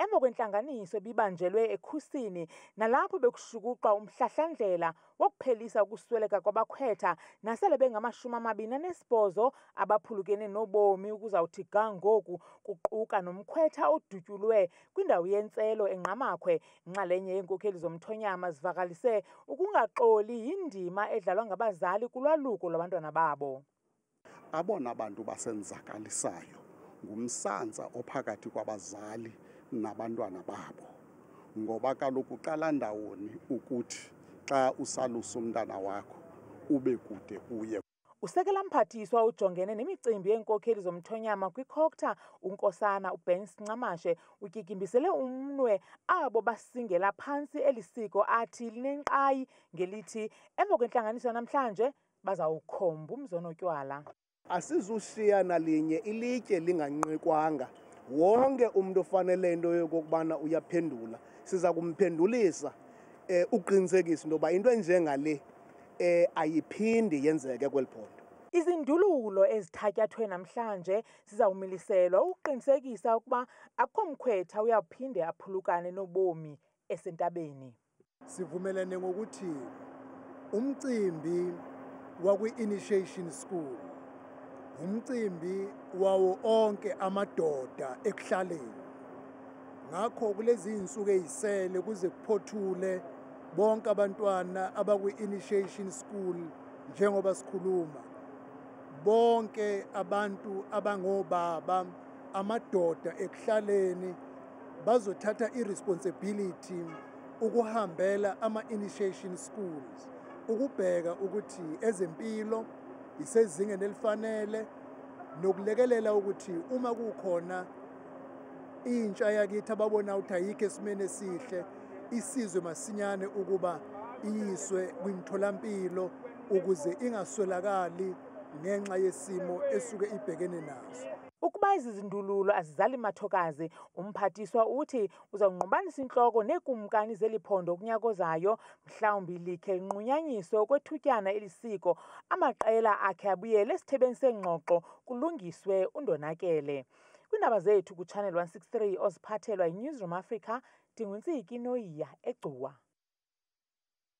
emva kwentlanganiso ebibanjelwe eKhusini nalapho bekushukuqwa umhlahlandlela wokuphelisa ukusweleka kwabakhwetha nasele bengama-28 abaphulukene nobomi ukuzawuthi ga ngoku kuquka nomkhwetha odutyulwe kwindawo yentselo eNqamakhwe. Inxalenye yeenkokheli zomthonyama zivakalise ukungaxoli yindima edlalwa ngabazali kulwaluko lwabantwana babo. Abona bantu basenzakalisayo ngumsantsa ophakathi kwabazali nabantwana babo, ngoba kaloku uqala ndawoni ukuthi xa usalusa umntana wakho ube kude kuye. Usekela mphathiswa ujongene nemicimbi yeenkokheli zomthonyama kwiCOGTA uNkosana uBens Ncamashi utyikimbisele umnwe abo basingela phantsi eli siko athi linenkqayi ngelithi emva kwentlanganiso namhlanje bazawukhomba umzonotywala. Asizushiya nalinye ilitye linganqikwanga. Wonke umuntu ofanele into yokokubana uyaphendula siza kumphendulisa uqinisekisa into yoba into enjengale ayiphindi yenzeke kweli phondo. Izindululo ezithatyathwe namhlanje zizawumiliselwa ukuqinisekisa ukuba akho mkhwetha uyawuphinde aphulukane nobomi esentabeni. Sivumelene ngokuthi umcimbi wakwi-initiation school umcimbi wawo onke amadoda ekuhlaleni. Ngakho kulezi insuku ezisele kuze kuphothule bonke abantwana abakwi-initiation school njengoba sikhuluma. Bonke abantu abangobaba amadoda ekuhlaleni bazothatha irresponsibility ukuhambela ama-initiation schools ukubheka ukuthi ezempilo isezingeni elifanele nokulekelela ukuthi uma kukhona intsha yakithi ababona ukuthi ayikho esimene esihle isizwe masinyane ukuba iyiswe kwimtholampilo ukuze ingaswelakali ngenxa yesimo esuke ibhekene nazo. Ukuba izindululo azizali mathokazi, umphathiswa uthi uzawungqubanisa intloko neekumkani zeliphondo kunyaka ozayo mhlawumbi likhe linqunyanyiswe ukwethutyana elisiko amaqela akhe abuyele esithebeni sengxoxo kulungiswe undonakele. Kwiindaba zethu kuChannel 163 oziphathelwa yiNewsroom Africa, Ndinguntsiki Noyiya eGcuwa.